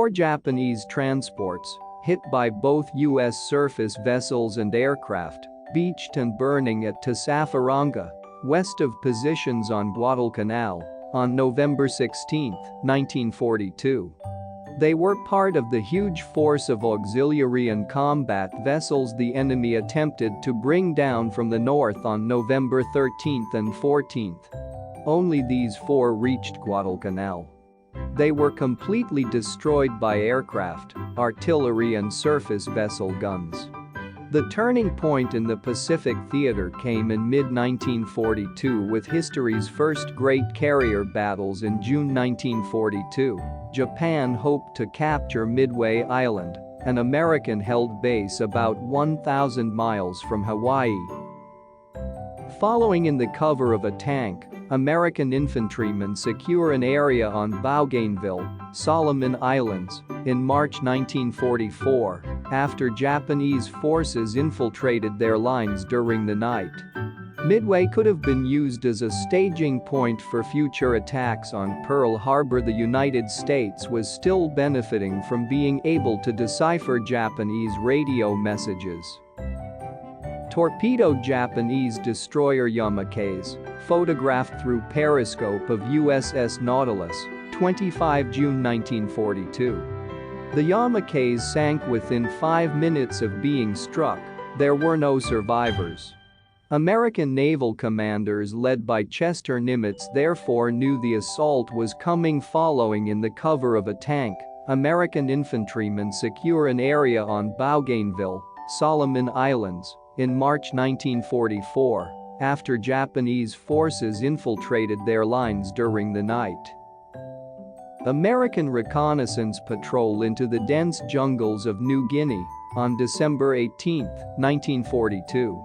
4 Japanese transports, hit by both U.S. surface vessels and aircraft, beached and burning at Tasafaranga, west of positions on Guadalcanal, on November 16, 1942. They were part of the huge force of auxiliary and combat vessels the enemy attempted to bring down from the north on November 13 and 14. Only these 4 reached Guadalcanal. They were completely destroyed by aircraft, artillery and surface vessel guns. The turning point in the Pacific theater came in mid-1942 with history's first great carrier battles in June 1942. Japan hoped to capture Midway Island, an American-held base about 1,000 miles from Hawaii. Following in the cover of a tank, American infantrymen secure an area on Bougainville, Solomon Islands, in March 1944, after Japanese forces infiltrated their lines during the night. Midway could have been used as a staging point for future attacks on Pearl Harbor. The United States was still benefiting from being able to decipher Japanese radio messages. Torpedoed Japanese destroyer Yamakase, photographed through periscope of USS Nautilus, 25 June 1942. The Yamakase sank within 5 minutes of being struck. There were no survivors. American naval commanders led by Chester Nimitz therefore knew the assault was coming. Following in the cover of a tank, American infantrymen secure an area on Bougainville, Solomon Islands, in March 1944, after Japanese forces infiltrated their lines during the night. American reconnaissance patrol into the dense jungles of New Guinea on December 18, 1942.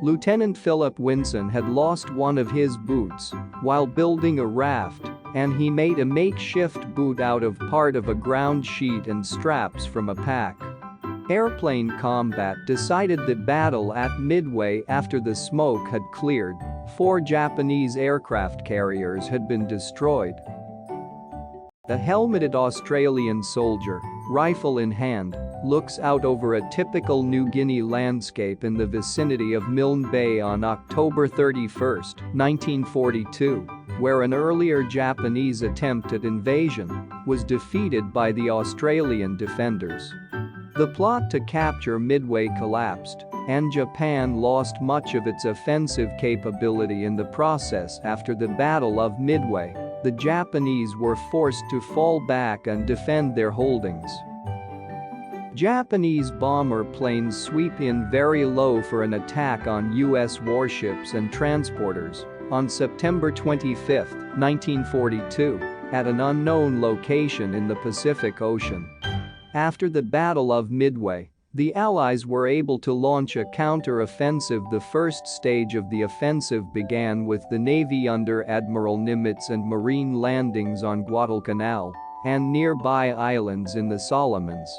Lieutenant Philip Winson had lost one of his boots while building a raft, and he made a makeshift boot out of part of a ground sheet and straps from a pack. Airplane combat decided the battle at Midway after the smoke had cleared. 4 Japanese aircraft carriers had been destroyed. A helmeted Australian soldier, rifle in hand, looks out over a typical New Guinea landscape in the vicinity of Milne Bay on October 31, 1942, where an earlier Japanese attempt at invasion was defeated by the Australian defenders. The plot to capture Midway collapsed, and Japan lost much of its offensive capability in the process. After the Battle of Midway, the Japanese were forced to fall back and defend their holdings. Japanese bomber planes sweep in very low for an attack on U.S. warships and transporters on September 25, 1942, at an unknown location in the Pacific Ocean. After the Battle of Midway, the Allies were able to launch a counter-offensive. The first stage of the offensive began with the Navy under Admiral Nimitz and Marine landings on Guadalcanal and nearby islands in the Solomons.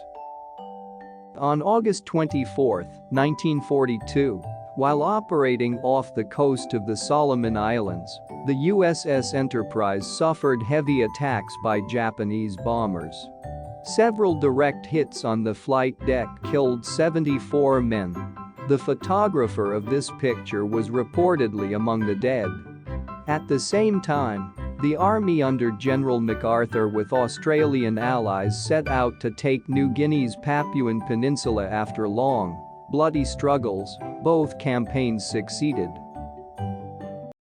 On August 24, 1942, while operating off the coast of the Solomon Islands, the USS Enterprise suffered heavy attacks by Japanese bombers. Several direct hits on the flight deck killed 74 men. The photographer of this picture was reportedly among the dead. At the same time, the army under General MacArthur with Australian allies set out to take New Guinea's Papuan Peninsula. After long, bloody struggles, both campaigns succeeded.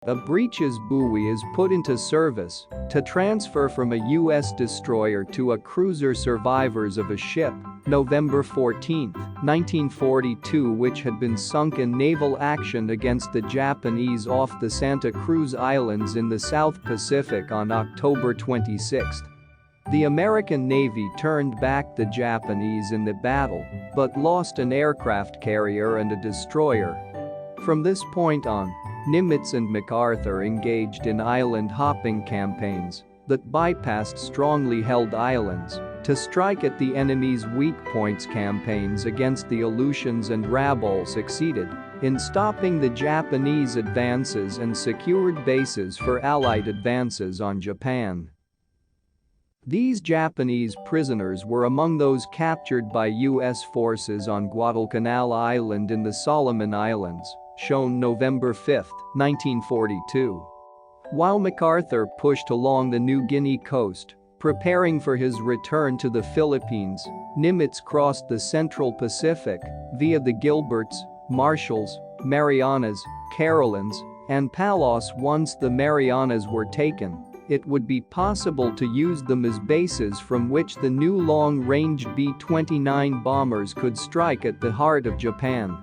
A breeches buoy is put into service to transfer from a U.S. destroyer to a cruiser. Survivors of a ship, November 14, 1942, which had been sunk in naval action against the Japanese off the Santa Cruz Islands in the South Pacific on October 26. The American Navy turned back the Japanese in the battle, but lost an aircraft carrier and a destroyer. From this point on, Nimitz and MacArthur engaged in island-hopping campaigns that bypassed strongly held islands to strike at the enemy's weak points. Campaigns against the Aleutians and Rabaul succeeded in stopping the Japanese advances and secured bases for Allied advances on Japan. These Japanese prisoners were among those captured by U.S. forces on Guadalcanal Island in the Solomon Islands, shown November 5, 1942. While MacArthur pushed along the New Guinea coast, preparing for his return to the Philippines, Nimitz crossed the Central Pacific via the Gilberts, Marshalls, Marianas, Carolines, and Palos. Once the Marianas were taken, it would be possible to use them as bases from which the new long-range B-29 bombers could strike at the heart of Japan.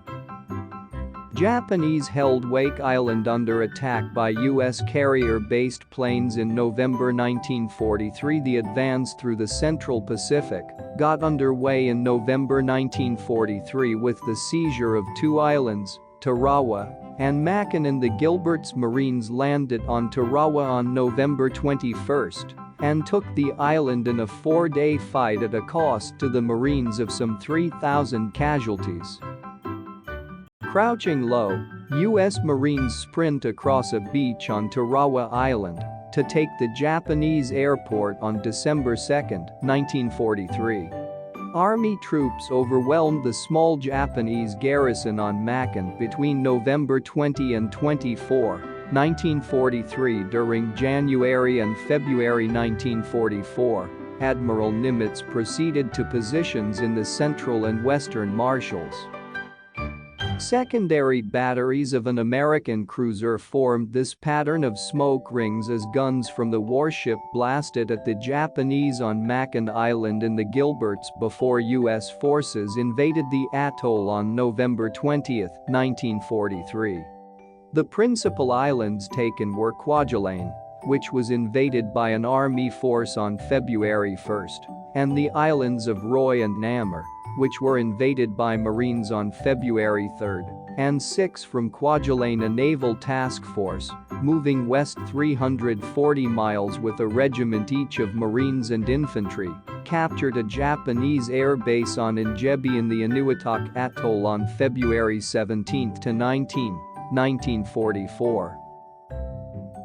Japanese held Wake Island under attack by U.S. carrier-based planes in November 1943. The advance through the Central Pacific got underway in November 1943 with the seizure of two islands, Tarawa and Makin. The Gilberts Marines landed on Tarawa on November 21 and took the island in a 4-day fight at a cost to the Marines of some 3,000 casualties. Crouching low, U.S. Marines sprint across a beach on Tarawa Island to take the Japanese airport on December 2, 1943. Army troops overwhelmed the small Japanese garrison on Makin between November 20 and 24, 1943. During January and February 1944, Admiral Nimitz proceeded to positions in the central and western Marshalls. Secondary batteries of an American cruiser formed this pattern of smoke rings as guns from the warship blasted at the Japanese on Makin Island in the Gilberts before U.S. forces invaded the atoll on November 20, 1943. The principal islands taken were Kwajalein, which was invaded by an army force on February 1, and the islands of Roy and Namur, which were invaded by Marines on February 3, and 6 from Kwajalein. A naval task force, moving west 340 miles with a regiment each of Marines and infantry, captured a Japanese air base on Injebi in the Inuitak Atoll on February 17 to 19, 1944.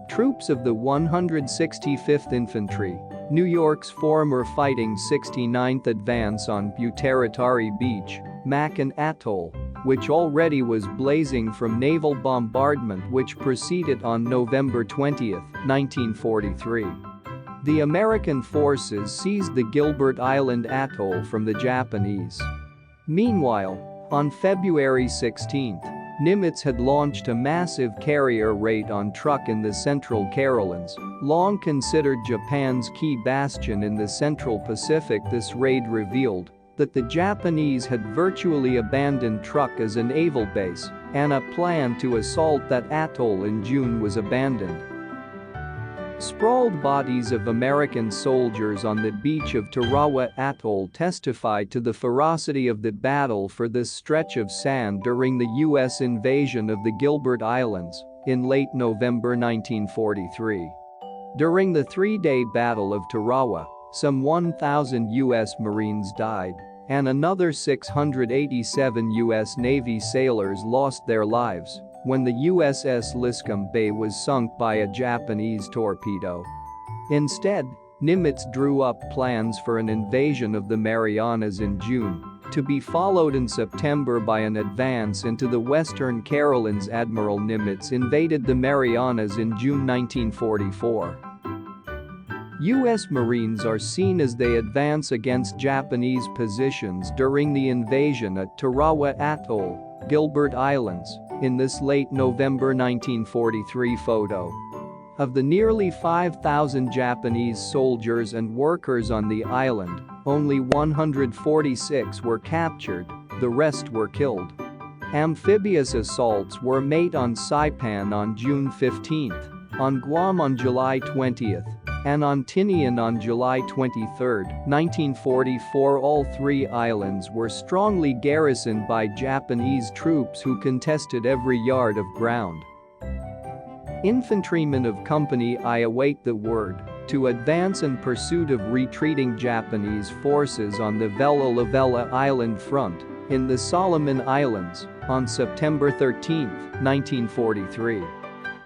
Troops of the 165th Infantry, New York's former Fighting 69th Advance on Butaritari Beach, Makin Atoll, which already was blazing from naval bombardment which proceeded on November 20, 1943. The American forces seized the Gilbert Island Atoll from the Japanese. Meanwhile, on February 16, Nimitz had launched a massive carrier raid on Truk in the Central Carolines, long considered Japan's key bastion in the Central Pacific. This raid revealed that the Japanese had virtually abandoned Truk as a naval base, and a plan to assault that atoll in June was abandoned. Sprawled bodies of American soldiers on the beach of Tarawa Atoll testified to the ferocity of the battle for this stretch of sand during the U.S. invasion of the Gilbert Islands in late November 1943. During the 3-day Battle of Tarawa, some 1,000 U.S. Marines died, and another 687 U.S. Navy sailors lost their lives when the USS Liscum Bay was sunk by a Japanese torpedo. Instead, Nimitz drew up plans for an invasion of the Marianas in June, to be followed in September by an advance into the Western Carolines. Admiral Nimitz invaded the Marianas in June 1944. U.S. Marines are seen as they advance against Japanese positions during the invasion at Tarawa Atoll, Gilbert Islands, in this late November 1943 photo. Of the nearly 5,000 Japanese soldiers and workers on the island, only 146 were captured, the rest were killed. Amphibious assaults were made on Saipan on June 15, on Guam on July 20, and on Tinian on July 23, 1944. All 3 islands were strongly garrisoned by Japanese troops who contested every yard of ground. Infantrymen of Company I await the word to advance in pursuit of retreating Japanese forces on the Vela Lavella Island front in the Solomon Islands on September 13, 1943.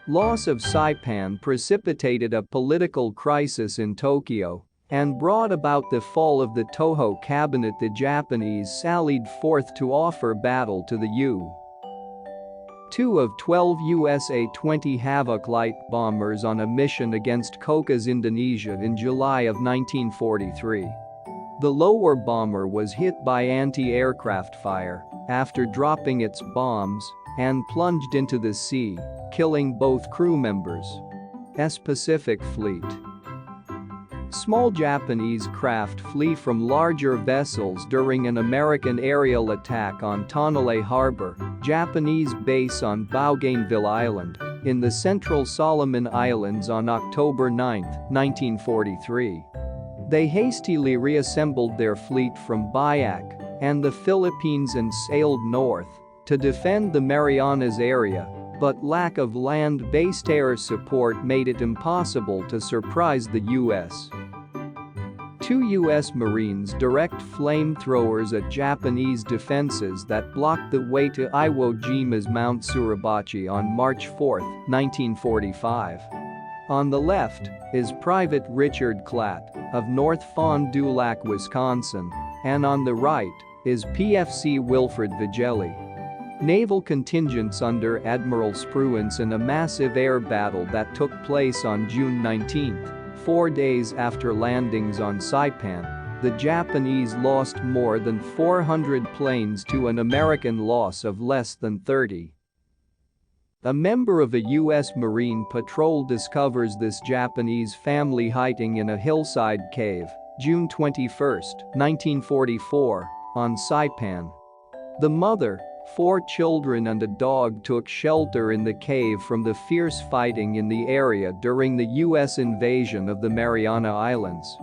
Loss of Saipan precipitated a political crisis in Tokyo, and brought about the fall of the Toho cabinet. The Japanese sallied forth to offer battle to the U-2 of 12 US A-20 Havoc light bombers on a mission against Kokas, Indonesia in July of 1943. The lower bomber was hit by anti-aircraft fire after dropping its bombs and plunged into the sea, killing both crew members. Pacific Fleet. Small Japanese craft flee from larger vessels during an American aerial attack on Tonale Harbor, Japanese base on Bougainville Island, in the Central Solomon Islands on October 9, 1943. They hastily reassembled their fleet from Biak and the Philippines and sailed north to defend the Marianas area, but lack of land-based air support made it impossible to surprise the U.S. Two U.S. Marines direct flamethrowers at Japanese defenses that blocked the way to Iwo Jima's Mount Suribachi on March 4, 1945. On the left is Private Richard Klatt of North Fond du Lac, Wisconsin, and on the right is PFC Wilfred Vigelli. Naval contingents under Admiral Spruance in a massive air battle that took place on June 19, 4 days after landings on Saipan. The Japanese lost more than 400 planes to an American loss of less than 30. A member of a U.S. Marine patrol discovers this Japanese family hiding in a hillside cave, June 21, 1944, on Saipan. The mother, 4 children and a dog took shelter in the cave from the fierce fighting in the area during the U.S. invasion of the Mariana Islands.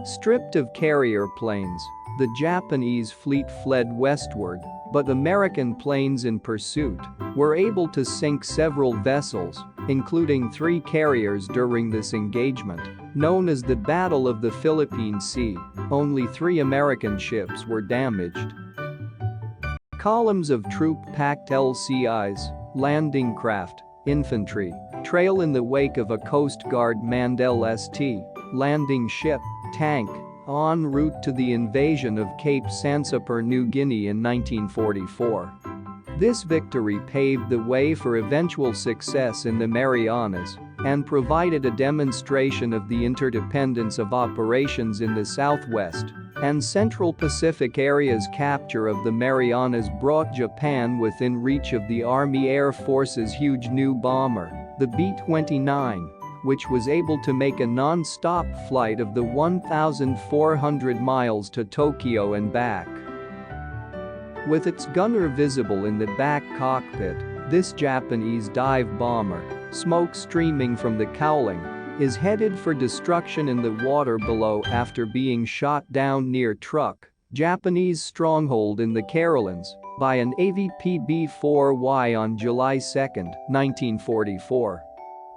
Stripped of carrier planes, the Japanese fleet fled westward, but American planes in pursuit were able to sink several vessels, including 3 carriers during this engagement, known as the Battle of the Philippine Sea. Only 3 American ships were damaged. Columns of troop-packed LCIs, landing craft, infantry, trail in the wake of a Coast Guard manned LST, landing ship, tank, en route to the invasion of Cape Sansapur, New Guinea in 1944. This victory paved the way for eventual success in the Marianas and provided a demonstration of the interdependence of operations in the Southwest and Central Pacific areas. Capture of the Marianas brought Japan within reach of the Army Air Force's huge new bomber, the B-29, which was able to make a non-stop flight of the 1,400 miles to Tokyo and back. With its gunner visible in the back cockpit, this Japanese dive bomber, smoke streaming from the cowling, is headed for destruction in the water below after being shot down near Truk, Japanese stronghold in the Carolines, by an AVP B-4Y on July 2, 1944.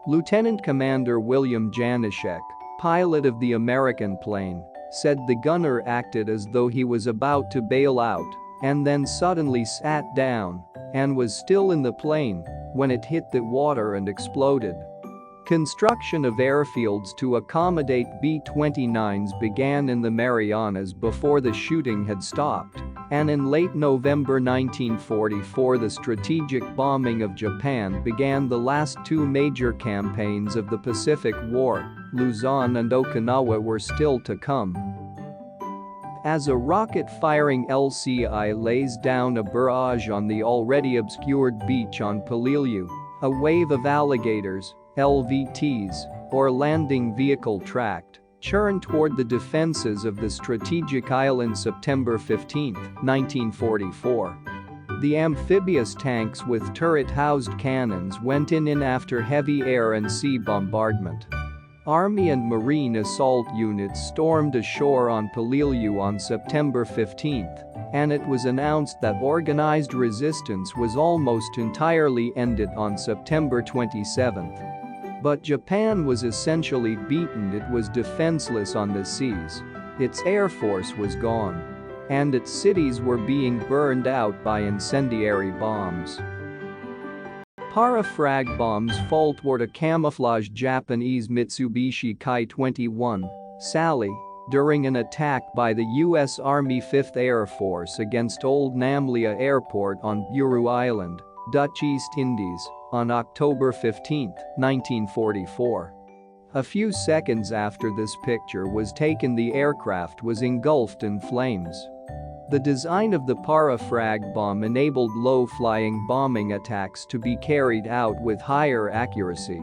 Lieutenant Commander William Janishek, pilot of the American plane, said the gunner acted as though he was about to bail out and then suddenly sat down and was still in the plane when it hit the water and exploded. Construction of airfields to accommodate B-29s began in the Marianas before the shooting had stopped, and in late November 1944 the strategic bombing of Japan began. The last 2 major campaigns of the Pacific War, Luzon and Okinawa, were still to come. As a rocket-firing LCI lays down a barrage on the already obscured beach on Peleliu, a wave of alligators, LVTs, or landing vehicle tracked, churned toward the defenses of the strategic island. September 15, 1944. The amphibious tanks with turret-housed cannons went in after heavy air and sea bombardment. Army and Marine assault units stormed ashore on Peleliu on September 15, and it was announced that organized resistance was almost entirely ended on September 27. But Japan was essentially beaten. It was defenseless on the seas. Its air force was gone. And its cities were being burned out by incendiary bombs. Parafrag bombs fall toward a camouflaged Japanese Mitsubishi Ki-21, Sally, during an attack by the U.S. Army 5th Air Force against Old Namlia Airport on Buru Island, Dutch East Indies, on October 15, 1944. A few seconds after this picture was taken, the aircraft was engulfed in flames. The design of the parafrag bomb enabled low-flying bombing attacks to be carried out with higher accuracy.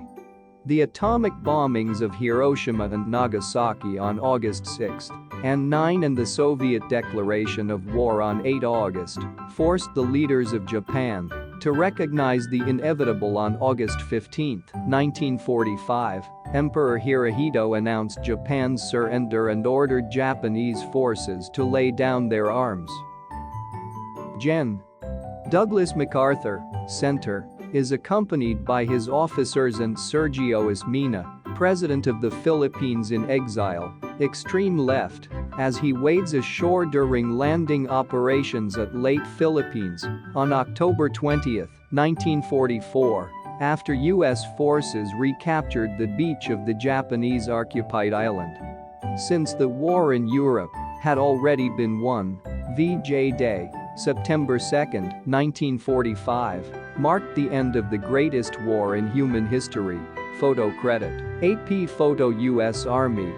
The atomic bombings of Hiroshima and Nagasaki on August 6 and 9 and the Soviet declaration of war on 8 August forced the leaders of Japan to recognize the inevitable. On August 15, 1945, Emperor Hirohito announced Japan's surrender and ordered Japanese forces to lay down their arms. Gen. Douglas MacArthur, Center, is accompanied by his officers and Sergio Ismena, president of the Philippines in exile, extreme left, as he wades ashore during landing operations at Leyte, Philippines, on October 20, 1944, after U.S. forces recaptured the beach of the Japanese-occupied island. Since the war in Europe had already been won, VJ Day, September 2, 1945, marked the end of the greatest war in human history. Photo credit. AP Photo. U.S. Army.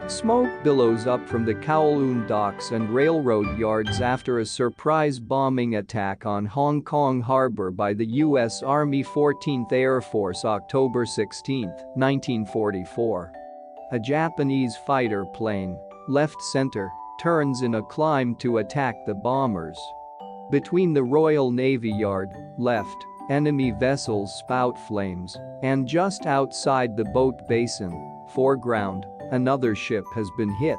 Smoke billows up from the Kowloon docks and railroad yards after a surprise bombing attack on Hong Kong harbor by the U.S. Army 14th Air Force October 16, 1944. A Japanese fighter plane, left center, turns in a climb to attack the bombers. Between the Royal Navy Yard, left, enemy vessels spout flames, and just outside the boat basin, foreground, another ship has been hit.